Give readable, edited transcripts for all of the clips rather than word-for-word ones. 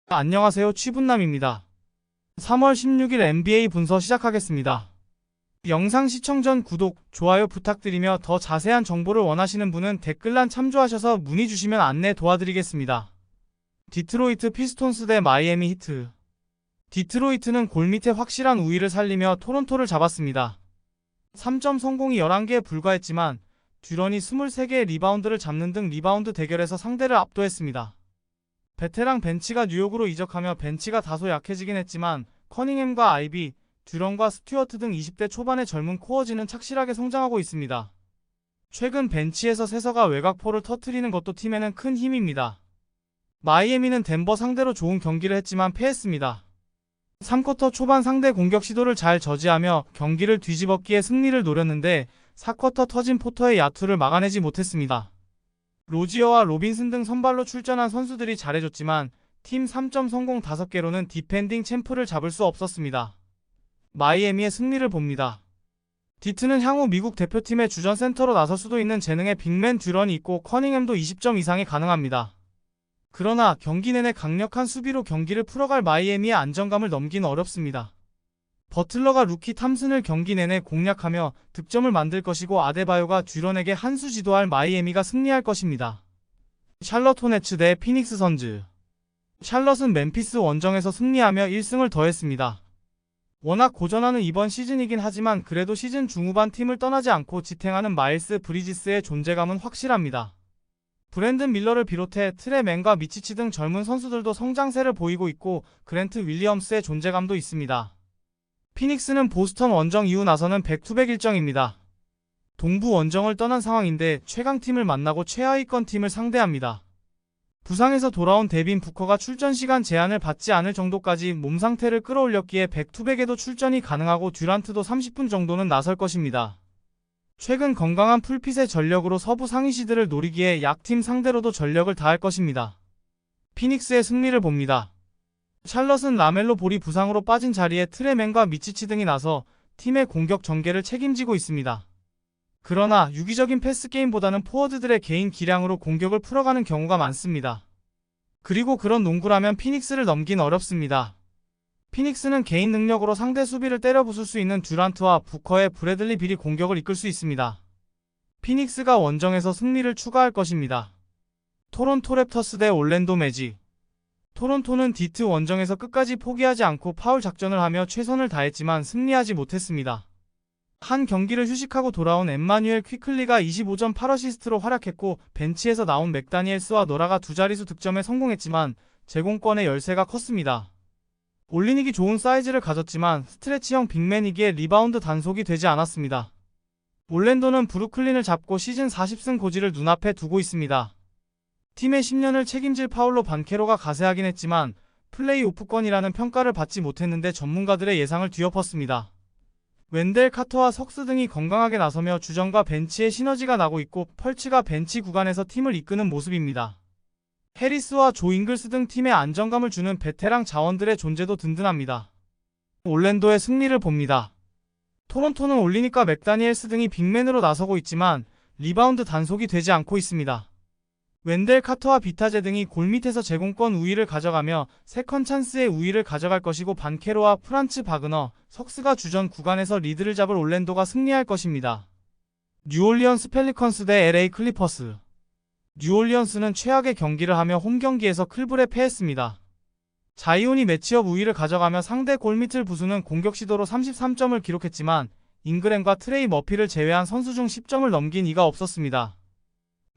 안녕하세요, 취분남입니다. 3월 16일 NBA 분석 시작하겠습니다. 영상 시청 전 구독, 좋아요 부탁드리며 더 자세한 정보를 원하시는 분은 댓글란 참조하셔서 문의 주시면 안내 도와드리겠습니다. 디트로이트 피스톤스 대 마이애미 히트. 디트로이트는 골 밑에 확실한 우위를 살리며 토론토를 잡았습니다. 3점 성공이 11개에 불과했지만 듀런이 23개의 리바운드를 잡는 등 리바운드 대결에서 상대를 압도했습니다. 베테랑 벤치가 뉴욕으로 이적하며 벤치가 다소 약해지긴 했지만 커닝햄과 아이비, 듀런과 스튜어트 등 20대 초반의 젊은 코어진은 착실하게 성장하고 있습니다. 최근 벤치에서 세서가 외곽포를 터뜨리는 것도 팀에는 큰 힘입니다. 마이애미는 덴버 상대로 좋은 경기를 했지만 패했습니다. 3쿼터 초반 상대 공격 시도를 잘 저지하며 경기를 뒤집었기에 승리를 노렸는데 4쿼터 터진 포터의 야투를 막아내지 못했습니다. 로지어와 로빈슨 등 선발로 출전한 선수들이 잘해줬지만 팀 3점 성공 5개로는 디펜딩 챔프를 잡을 수 없었습니다. 마이애미의 승리를 봅니다. 디트는 향후 미국 대표팀의 주전 센터로 나설 수도 있는 재능의 빅맨 듀런이 있고 커닝햄도 20점 이상이 가능합니다. 그러나 경기 내내 강력한 수비로 경기를 풀어갈 마이애미의 안정감을 넘기는 어렵습니다. 버틀러가 루키 탐슨을 경기 내내 공략하며 득점을 만들 것이고 아데바요가 듀런에게 한 수 지도할 마이애미가 승리할 것입니다. 샬럿 호네츠 대 피닉스 선즈. 샬럿은 멤피스 원정에서 승리하며 1승을 더했습니다. 워낙 고전하는 이번 시즌이긴 하지만 그래도 시즌 중후반 팀을 떠나지 않고 지탱하는 마일스 브리지스의 존재감은 확실합니다. 브랜든 밀러를 비롯해 트레 맨과 미치치 등 젊은 선수들도 성장세를 보이고 있고 그랜트 윌리엄스의 존재감도 있습니다. 피닉스는 보스턴 원정 이후 나서는 백투백 일정입니다. 동부 원정을 떠난 상황인데 최강팀을 만나고 최하위권 팀을 상대합니다. 부상에서 돌아온 데빈 부커가 출전 시간 제한을 받지 않을 정도까지 몸 상태를 끌어올렸기에 백투백에도 출전이 가능하고 듀란트도 30분 정도는 나설 것입니다. 최근 건강한 풀핏의 전력으로 서부 상위시드를 노리기에 약팀 상대로도 전력을 다할 것입니다. 피닉스의 승리를 봅니다. 샬럿은 라멜로 볼이 부상으로 빠진 자리에 트레맨과 미치치 등이 나서 팀의 공격 전개를 책임지고 있습니다. 그러나 유기적인 패스 게임보다는 포워드들의 개인 기량으로 공격을 풀어가는 경우가 많습니다. 그리고 그런 농구라면 피닉스를 넘긴 어렵습니다. 피닉스는 개인 능력으로 상대 수비를 때려 부술 수 있는 듀란트와 부커의 브래들리 빌이 공격을 이끌 수 있습니다. 피닉스가 원정에서 승리를 추가할 것입니다. 토론토 랩터스 대 올랜도 매직. 토론토는 디트 원정에서 끝까지 포기하지 않고 파울 작전을 하며 최선을 다했지만 승리하지 못했습니다. 한 경기를 휴식하고 돌아온 엠마뉴엘 퀴클리가 25점 8어시스트로 활약했고 벤치에서 나온 맥다니엘스와 노라가 두 자릿수 득점에 성공했지만 제공권의 열세가 컸습니다. 올리닉이 좋은 사이즈를 가졌지만 스트레치형 빅맨이기에 리바운드 단속이 되지 않았습니다. 올랜도는 브루클린을 잡고 시즌 40승 고지를 눈앞에 두고 있습니다. 팀의 10년을 책임질 파울로 반케로가 가세하긴 했지만 플레이오프권이라는 평가를 받지 못했는데 전문가들의 예상을 뒤엎었습니다. 웬델 카터와 석스 등이 건강하게 나서며 주전과 벤치의 시너지가 나고 있고 펄츠가 벤치 구간에서 팀을 이끄는 모습입니다. 해리스와 조 잉글스 등 팀에 안정감을 주는 베테랑 자원들의 존재도 든든합니다. 올랜도의 승리를 봅니다. 토론토는 올리닉과 맥다니엘스 등이 빅맨으로 나서고 있지만 리바운드 단속이 되지 않고 있습니다. 웬델 카터와 비타제 등이 골밑에서 제공권 우위를 가져가며 세컨 찬스의 우위를 가져갈 것이고 반케로와 프란츠 바그너, 석스가 주전 구간에서 리드를 잡을 올랜도가 승리할 것입니다. 뉴올리언스 펠리컨스 대 LA 클리퍼스. 뉴올리언스는 최악의 경기를 하며 홈 경기에서 클불에 패했습니다. 자이온이 매치업 우위를 가져가며 상대 골밑을 부수는 공격 시도로 33점을 기록했지만 잉그램과 트레이 머피를 제외한 선수 중 10점을 넘긴 이가 없었습니다.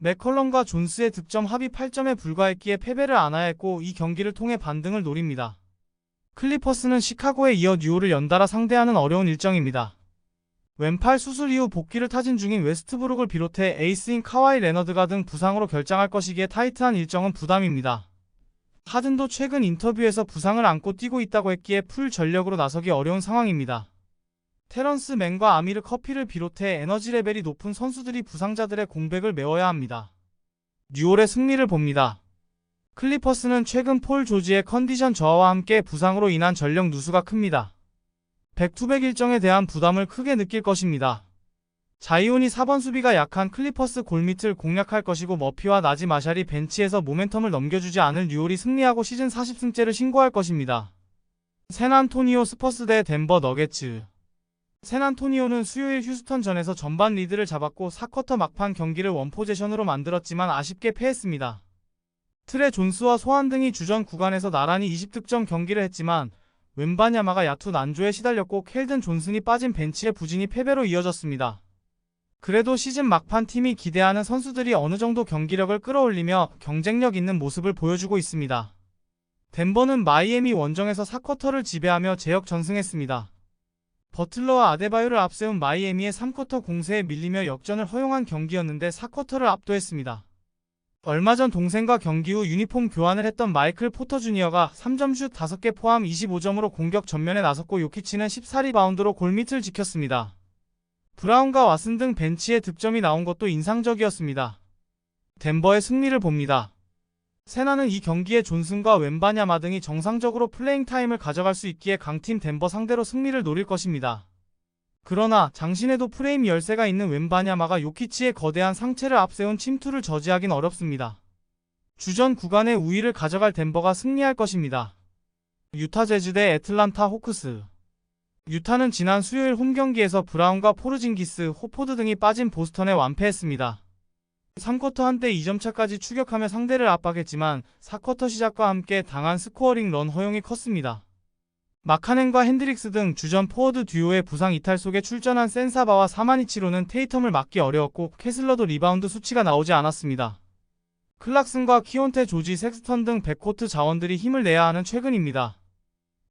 맥컬럼과 존스의 득점 합이 8점에 불과했기에 패배를 안아야 했고 이 경기를 통해 반등을 노립니다. 클리퍼스는 시카고에 이어 뉴올을 연달아 상대하는 어려운 일정입니다. 왼팔 수술 이후 복귀를 타진 중인 웨스트브룩을 비롯해 에이스인 카와이 레너드가 등 부상으로 결장할 것이기에 타이트한 일정은 부담입니다. 하든도 최근 인터뷰에서 부상을 안고 뛰고 있다고 했기에 풀 전력으로 나서기 어려운 상황입니다. 테런스 맨과 아미르 커피를 비롯해 에너지 레벨이 높은 선수들이 부상자들의 공백을 메워야 합니다. 뉴올의 승리를 봅니다. 클리퍼스는 최근 폴 조지의 컨디션 저하와 함께 부상으로 인한 전력 누수가 큽니다. 백투백 일정에 대한 부담을 크게 느낄 것입니다. 자이온이 4번 수비가 약한 클리퍼스 골밑을 공략할 것이고 머피와 나지 마샬이 벤치에서 모멘텀을 넘겨주지 않을 뉴올이 승리하고 시즌 40승째를 신고할 것입니다. 샌안토니오 스퍼스 대 덴버 너게츠. 샌안토니오는 수요일 휴스턴전에서 전반 리드를 잡았고 4쿼터 막판 경기를 원포제션으로 만들었지만 아쉽게 패했습니다. 트레 존스와 소환 등이 주전 구간에서 나란히 20득점 경기를 했지만 웬바냐마가 야투 난조에 시달렸고 켈든 존슨이 빠진 벤치의 부진이 패배로 이어졌습니다. 그래도 시즌 막판 팀이 기대하는 선수들이 어느 정도 경기력을 끌어올리며 경쟁력 있는 모습을 보여주고 있습니다. 덴버는 마이애미 원정에서 4쿼터를 지배하며 제역 전승했습니다. 버틀러와 아데바요를 앞세운 마이애미의 3쿼터 공세에 밀리며 역전을 허용한 경기였는데 4쿼터를 압도했습니다. 얼마 전 동생과 경기 후 유니폼 교환을 했던 마이클 포터 주니어가 3점슛 5개 포함 25점으로 공격 전면에 나섰고 요키치는 14리바운드로 골밑을 지켰습니다. 브라운과 왓슨 등 벤치에 득점이 나온 것도 인상적이었습니다. 덴버의 승리를 봅니다. 세나는 이 경기에 존슨과 웬바냐마 등이 정상적으로 플레잉 타임을 가져갈 수 있기에 강팀 덴버 상대로 승리를 노릴 것입니다. 그러나 장신에도 프레임 열세가 있는 웬바냐마가 요키치의 거대한 상체를 앞세운 침투를 저지하긴 어렵습니다. 주전 구간의 우위를 가져갈 덴버가 승리할 것입니다. 유타 재즈 대 애틀란타 호크스. 유타는 지난 수요일 홈경기에서 브라운과 포르징기스, 호포드 등이 빠진 보스턴에 완패했습니다. 3쿼터 한때 2점차까지 추격하며 상대를 압박했지만 4쿼터 시작과 함께 당한 스코어링 런 허용이 컸습니다. 마카넨과 핸드릭스 등 주전 포워드 듀오의 부상 이탈 속에 출전한 센사바와 사마니치로는 테이텀을 막기 어려웠고 캐슬러도 리바운드 수치가 나오지 않았습니다. 클락슨과 키온테 조지 섹스턴 등 백코트 자원들이 힘을 내야 하는 최근입니다.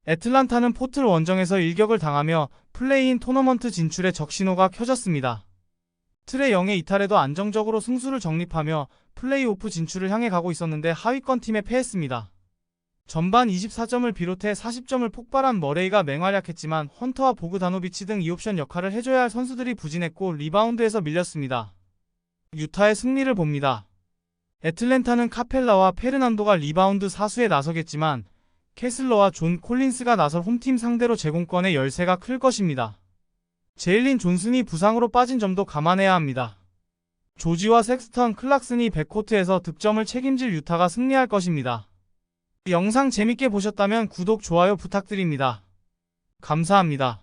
애틀란타는 포틀 원정에서 일격을 당하며 플레이인 토너먼트 진출에 적신호가 켜졌습니다. 트레 영의 이탈에도 안정적으로 승수를 정립하며 플레이오프 진출을 향해 가고 있었는데 하위권 팀에 패했습니다. 전반 24점을 비롯해 40점을 폭발한 머레이가 맹활약했지만 헌터와 보그다노비치 등 2옵션 역할을 해줘야 할 선수들이 부진했고 리바운드에서 밀렸습니다. 유타의 승리를 봅니다. 애틀랜타는 카펠라와 페르난도가 리바운드 사수에 나서겠지만 캐슬러와 존 콜린스가 나설 홈팀 상대로 제공권의 열세가 클 것입니다. 제일린 존슨이 부상으로 빠진 점도 감안해야 합니다. 조지와 섹스턴, 클락슨이 백코트에서 득점을 책임질 유타가 승리할 것입니다. 영상 재밌게 보셨다면 구독, 좋아요 부탁드립니다. 감사합니다.